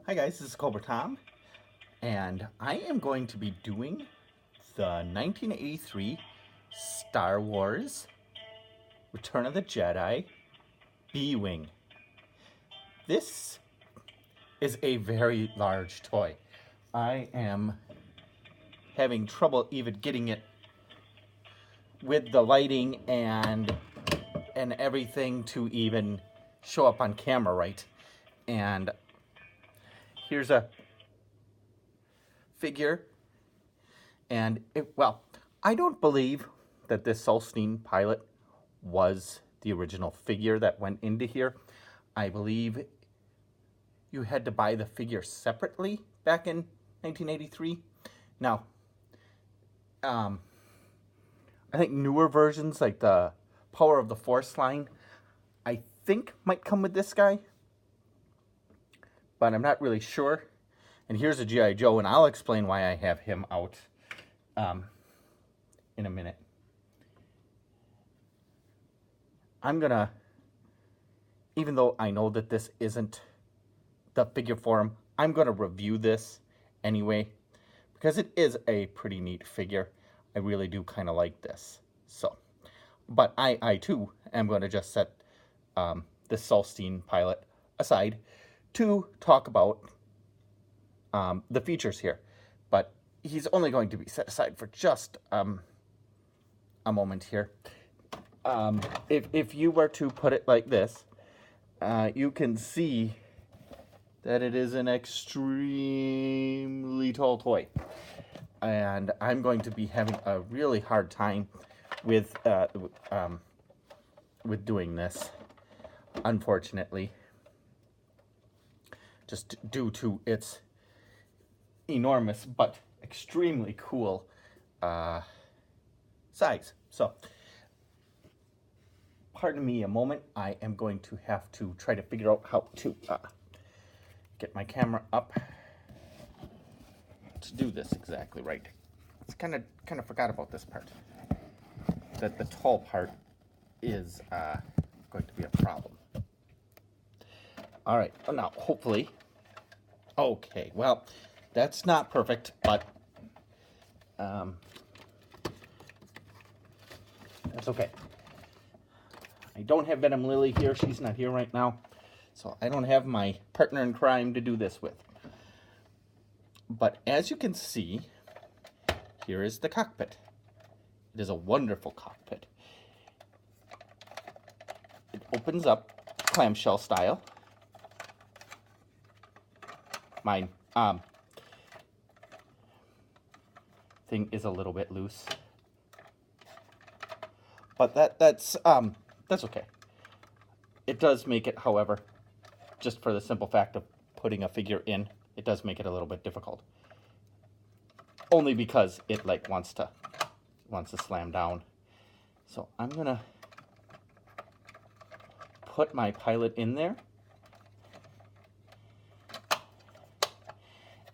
Hi guys, this is Cobra Tom, and I am going to be doing the 1983 Star Wars Return of the Jedi B-Wing. This is a very large toy. I am having trouble even getting it with the lighting and everything to even show up on camera right. And here's a figure, and I don't believe that this Sullstine Pilot was the original figure that went into here. I believe you had to buy the figure separately back in 1983. Now, I think newer versions like the Power of the Force line, I think might come with this guy, but I'm not really sure. And here's a G.I. Joe, and I'll explain why I have him out in a minute. I'm gonna, even though I know that this isn't the figure for him, I'm gonna review this anyway, because it is a pretty neat figure. I really do kind of like this. So, but I too am going to just set this Sullstine Pilot aside to talk about the features here. But he's only going to be set aside for just a moment here. If you were to put it like this, you can see that it is an extremely tall toy. And I'm going to be having a really hard time with doing this, unfortunately, just due to its enormous but extremely cool size. So, pardon me a moment. I am going to have to try to figure out how to get my camera up to do this exactly right. It's kind of forgot about this part. That the tall part is going to be a problem. All right, now hopefully. Okay, well, that's not perfect, but that's okay. I don't have Venom Lily here. She's not here right now, so I don't have my partner in crime to do this with. But as you can see, here is the cockpit. It is a wonderful cockpit. It opens up clamshell style. My thing is a little bit loose, but that's okay. It does make it, however, just for the simple fact of putting a figure in, it does make it a little bit difficult. Only because it wants to slam down. So I'm gonna put my pilot in there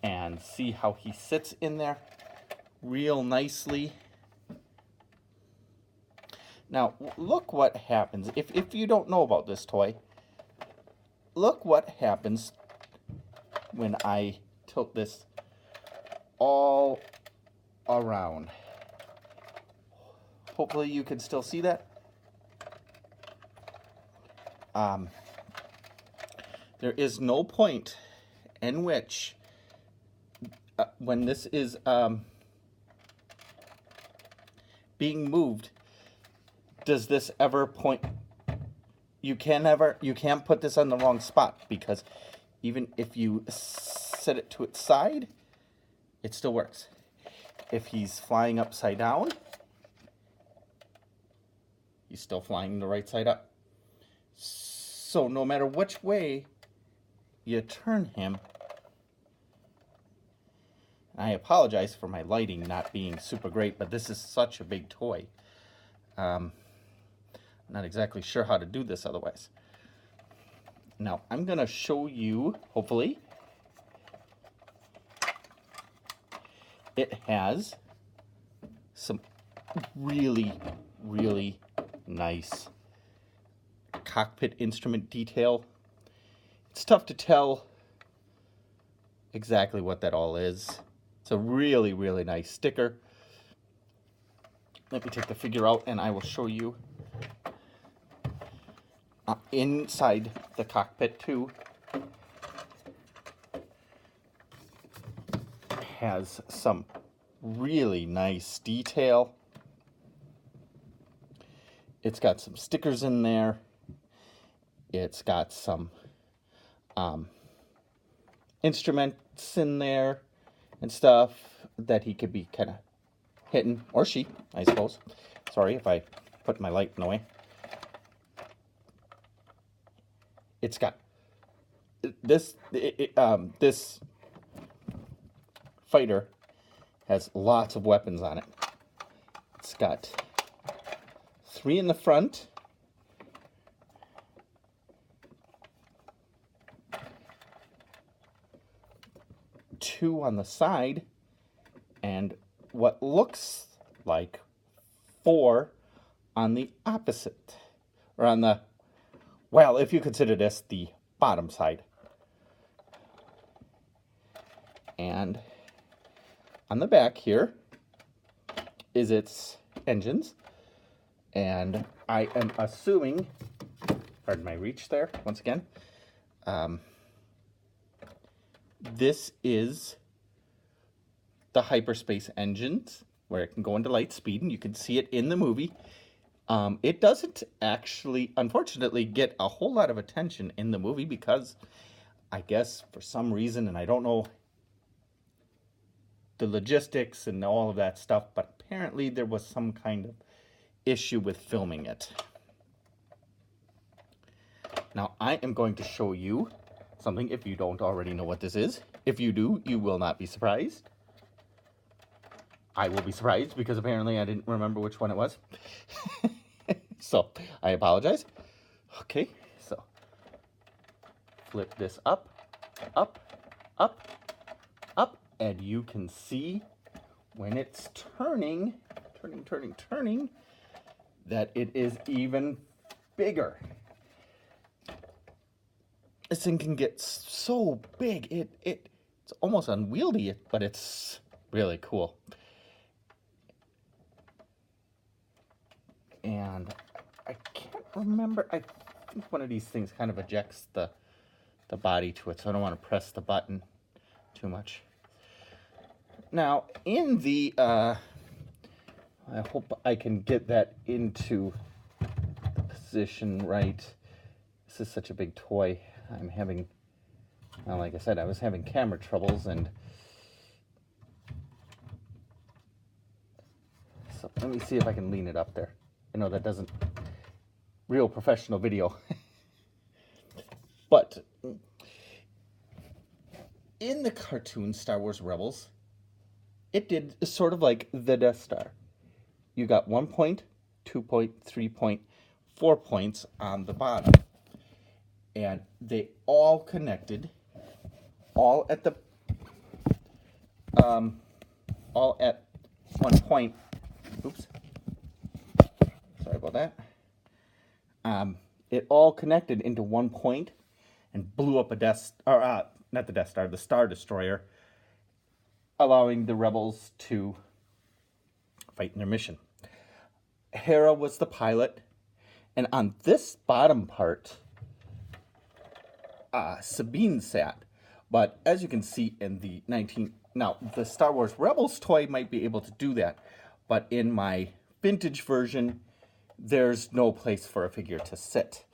and see how he sits in there real nicely. Now look what happens if you don't know about this toy. Look what happens when I tilt this all around. Hopefully you can still see that. There is no point in which when this is being moved, does this ever point? You can't put this on the wrong spot, because even if you set it to its side, it still works. If he's flying upside down, he's still flying the right side up. So no matter which way you turn him, I apologize for my lighting not being super great, but this is such a big toy. I'm not exactly sure how to do this otherwise. Now, I'm going to show you, hopefully. It has some really, really nice cockpit instrument detail. It's tough to tell exactly what that all is. It's a really, really nice sticker. Let me take the figure out and I will show you inside the cockpit too. Has some really nice detail. It's got some stickers in there. It's got some instruments in there and stuff that he could be kind of hitting, or she, I suppose. Sorry if I put my light in the way. It's got this this fighter has lots of weapons on it. It's got 3 in the front, 2 on the side, and what looks like 4 on the opposite, or on the, well, if you consider this the bottom side. And on the back here is its engines, and I am assuming, pardon my reach there once again, this is the hyperspace engines where it can go into light speed, and you can see it in the movie. It doesn't actually, unfortunately, get a whole lot of attention in the movie because I guess for some reason, and I don't know the logistics and all of that stuff, but apparently there was some kind of issue with filming it. Now I am going to show you something if you don't already know what this is. If you do, you will not be surprised. I will be surprised because apparently I didn't remember which one it was. So I apologize. Okay, so flip this up, up, up, up, and you can see when it's turning, that it is even bigger. This thing can get so big, it's almost unwieldy, but it's really cool. And I can't remember, I think one of these things kind of ejects the body to it, so I don't want to press the button too much. Now, in the, I hope I can get that into the position right. This is such a big toy. I'm having, well, like I said, I was having camera troubles, and so let me see if I can lean it up there. I know that doesn't, real professional video. But in the cartoon Star Wars Rebels, it did sort of like the Death Star. You got 1 point, 2 point, 3 point, 4 points on the bottom. And they all connected, all at the, all at 1 point. Oops. Sorry about that. It all connected into 1 point and blew up a not the Death Star, the Star Destroyer, allowing the rebels to fight in their mission. Hera was the pilot, and on this bottom part, Sabine sat. But as you can see in the now the Star Wars Rebels toy might be able to do that, but in my vintage version, there's no place for a figure to sit.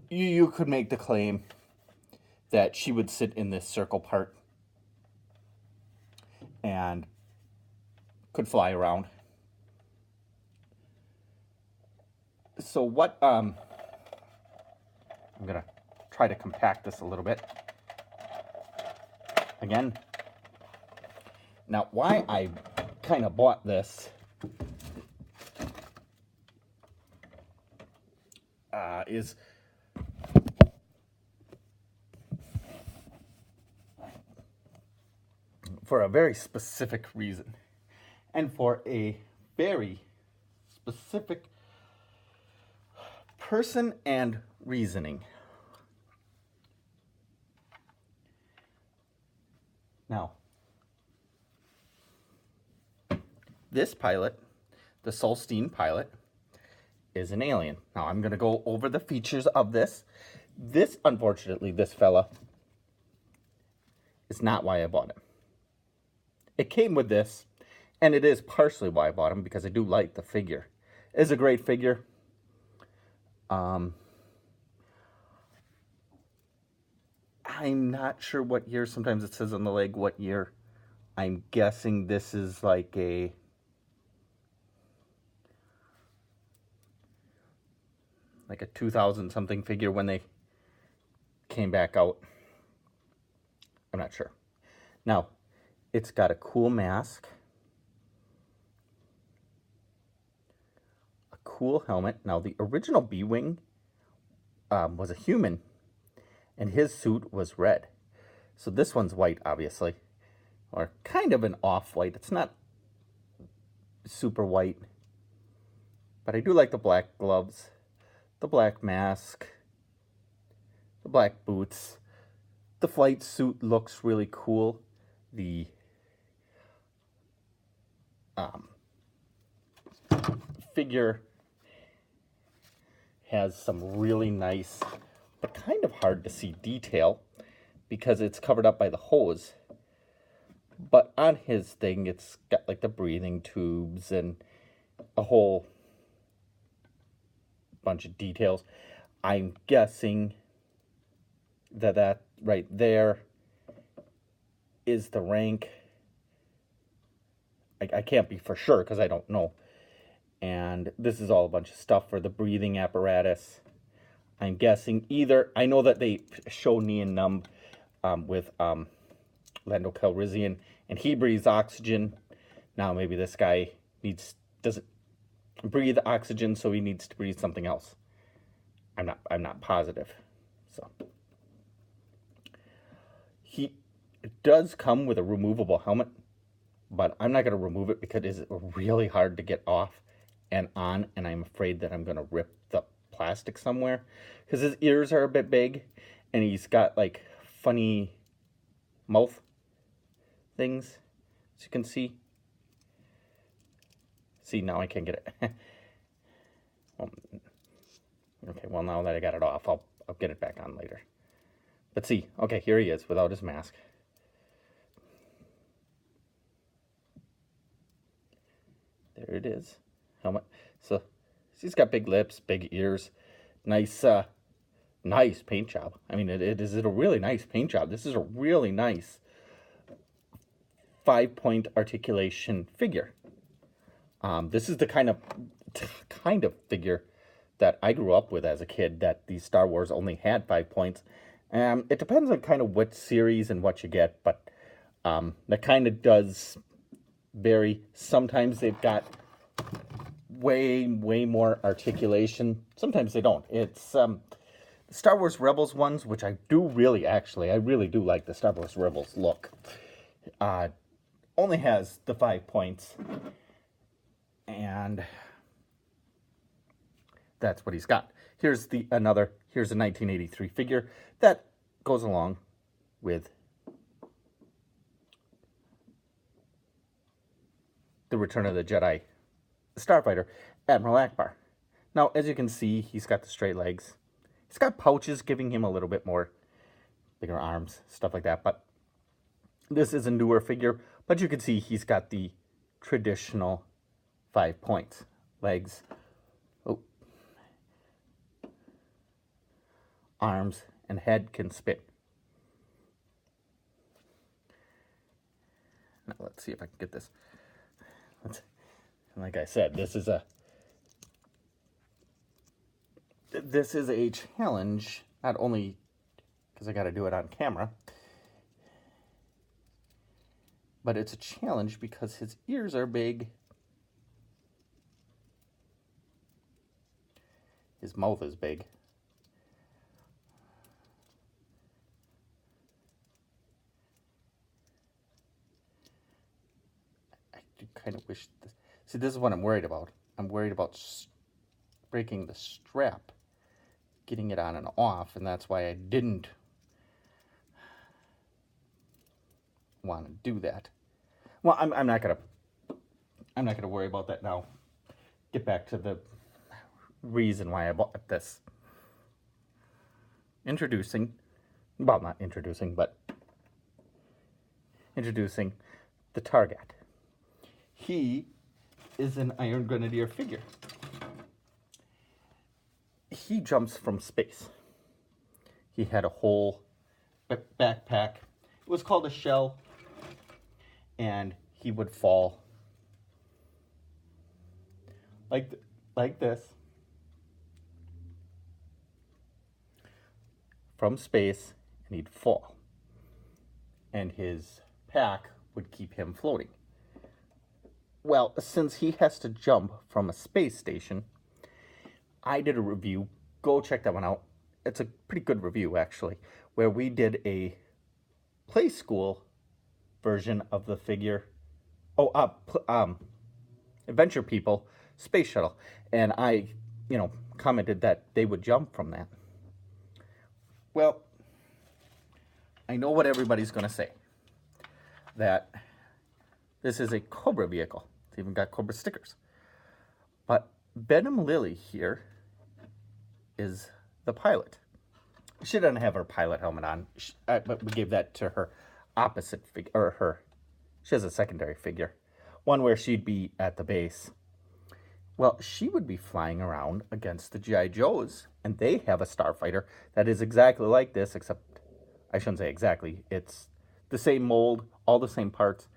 You could make the claim that she would sit in this circle part and could fly around. So what, I'm gonna try to compact this a little bit. Again, now why I kind of bought this is for a very specific reason, and for a very specific person and reasoning. Now, this pilot, the Sullstine Pilot, is an alien. Now, I'm going to go over the features of this. This, unfortunately, this fella is not why I bought him. It came with this, and it is partially why I bought him, because I do like the figure. It is a great figure. I'm not sure what year. Sometimes it says on the leg what year. I'm guessing this is like a like a 2000 something figure when they came back out. I'm not sure. Now, it's got a cool mask, a cool helmet. Now, the original B-Wing was a human, and his suit was red. So this one's white, obviously, or kind of an off-white. It's not super white, but I do like the black gloves, the black mask, the black boots. The flight suit looks really cool. The figure has some really nice, but kind of hard to see detail because it's covered up by the hose. But on his thing, it's got like the breathing tubes and a whole bunch of details. I'm guessing that right there is the rank. I can't be for sure because I don't know. And this is all a bunch of stuff for the breathing apparatus. I'm guessing either, I know that they show Neon Numb with Lando Calrissian, and he breathes oxygen. Now maybe this guy doesn't breathe oxygen, so he needs to breathe something else. I'm not positive. So he does come with a removable helmet, but I'm not going to remove it because it's really hard to get off and on, and I'm afraid that I'm going to rip the plastic somewhere because his ears are a bit big, and he's got like funny mouth things, as you can see. See, now I can't get it. Okay, well, now that I got it off, I'll get it back on later. But see, okay, here he is without his mask. There it is. Helmet. So he's got big lips, big ears, nice nice paint job. I mean, it is a really nice paint job. This is a really nice 5-point articulation figure. This is the kind of figure that I grew up with as a kid, that these Star Wars only had 5 points. It depends on kind of what series and what you get, but that kind of does vary. Sometimes they've got way more articulation. Sometimes they don't. It's the Star Wars Rebels ones, which I really do like the Star Wars Rebels look. Only has the 5 points, and that's what he's got. Here's a 1983 figure that goes along with the Return of the Jedi Starfighter, Admiral Akbar. Now, as you can see, he's got the straight legs. He's got pouches giving him a little bit more bigger arms, stuff like that. But this is a newer figure, but you can see he's got the traditional 5 points. Legs, arms, and head can spin. Now let's see if I can get this. Like I said, this is a challenge, not only because I got to do it on camera, but it's a challenge because his ears are big, his mouth is big. I do kind of wish this. See, this is what I'm worried about. I'm worried about breaking the strap, getting it on and off, and that's why I didn't want to do that. Well, I'm not gonna worry about that now. Get back to the reason why I bought this. Introducing, well, not introducing, but introducing the Target. He is an Iron Grenadier figure. He jumps from space. He had a whole backpack. It was called a shell, and he would fall like this from space, and he'd fall. And his pack would keep him floating. Well, since he has to jump from a space station, I did a review. Go check that one out. It's a pretty good review, actually, where we did a play school version of the figure. Adventure People space shuttle. And I, commented that they would jump from that. Well, I know what everybody's going to say. That this is a Cobra vehicle. It's even got Cobra stickers. But Venom Lily here is the pilot. She doesn't have her pilot helmet on, but we gave that to her opposite figure, or she has a secondary figure, one where she'd be at the base. Well, she would be flying around against the G.I. Joes, and they have a starfighter that is exactly like this, except, I shouldn't say exactly, it's the same mold, all the same parts,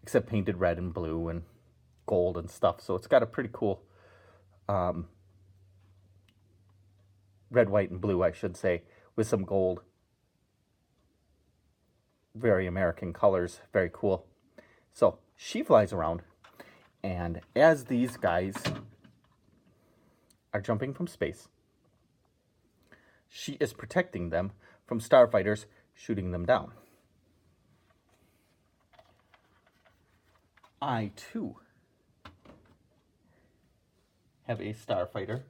except painted red and blue and gold and stuff. So it's got a pretty cool red, white, and blue, I should say, with some gold. Very American colors, very cool. So she flies around, and as these guys are jumping from space, she is protecting them from starfighters shooting them down. I, too, have a starfighter.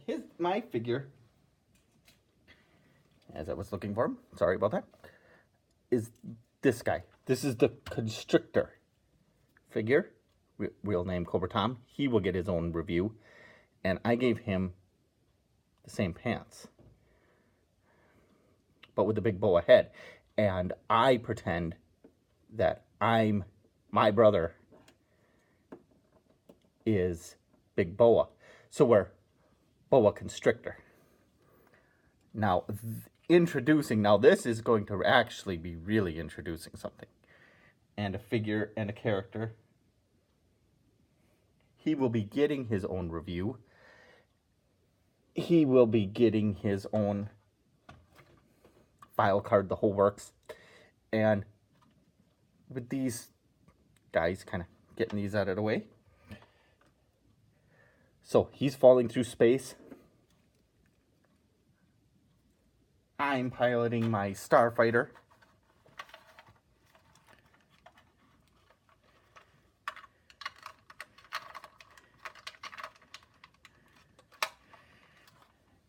And my figure, as I was looking for him, sorry about that, is this guy. This is the Constrictor figure, real name Cobra Tom. He will get his own review. And I gave him the same pants, but with the big boa head. And I pretend that my brother is Big Boa. So we're Boa Constrictor. Now, this is going to actually be really introducing something. And a figure and a character. He will be getting his own review. He will be getting his own file card, the whole works. And with these guys, kind of getting these out of the way. So he's falling through space. I'm piloting my starfighter.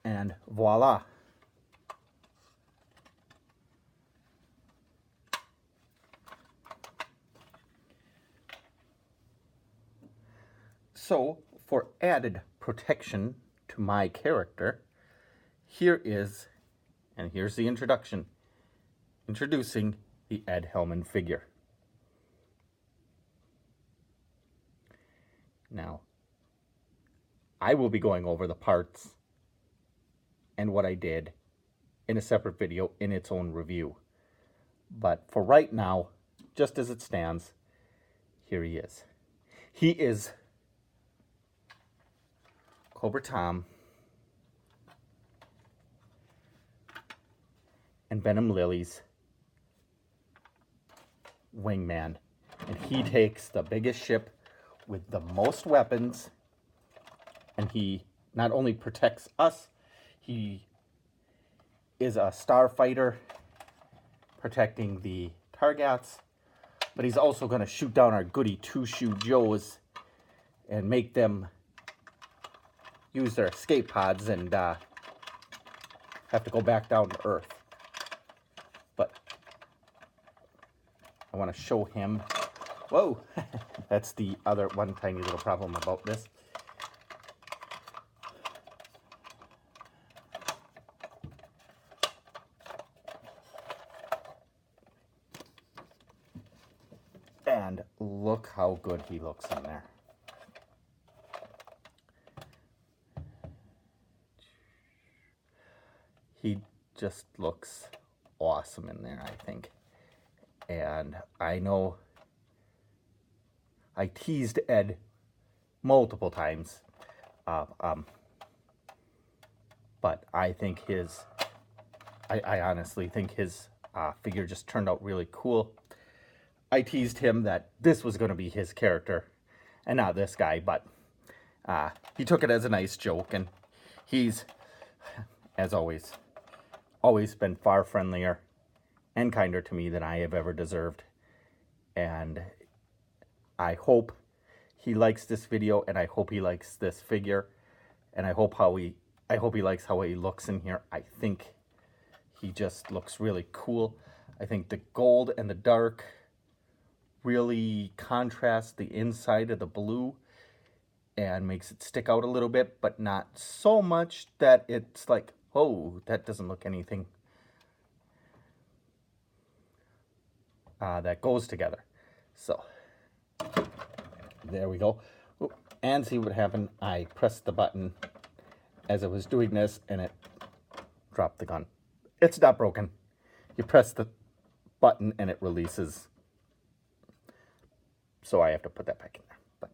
And voila. So, for added protection to my character, here's the introduction. Introducing the Ed Hellman figure. Now, I will be going over the parts and what I did in a separate video in its own review. But for right now, just as it stands, here he is. He is Cobra Tom and Venom Lily's wingman. And he takes the biggest ship with the most weapons, and he not only protects us, he is a starfighter protecting the Targats, but he's also going to shoot down our goody two-shoe Joes and make them use their escape pods and have to go back down to earth. But I want to show him. Whoa, that's the other one tiny little problem about this. And look how good he looks in there. He just looks awesome in there, I think. And I know I teased Ed multiple times, but I think I honestly think his figure just turned out really cool. I teased him that this was going to be his character and not this guy, but he took it as a nice joke, and he's, as always been far friendlier and kinder to me than I have ever deserved. And I hope he likes this video, and I hope he likes this figure, and I hope he likes how he looks in here. I think he just looks really cool. I think the gold and the dark really contrast the inside of the blue and makes it stick out a little bit, but not so much that it's like, oh, that doesn't look anything that goes together. So there we go. Oop. And see what happened. I pressed the button as I was doing this, and it dropped the gun. It's not broken. You press the button and it releases. So I have to put that back in there. But,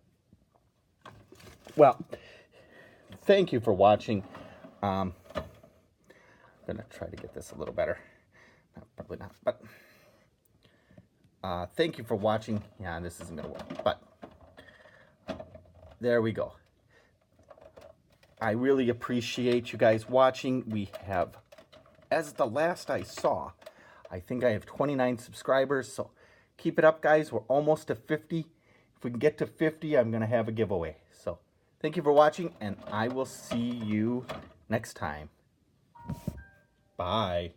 well, thank you for watching. I'm going to try to get this a little better. No, probably not, but thank you for watching. Yeah, this isn't going to work, but there we go. I really appreciate you guys watching. We have, as the last I saw, I think I have 29 subscribers, so keep it up, guys. We're almost to 50. If we can get to 50, I'm going to have a giveaway. So thank you for watching, and I will see you next time. Bye.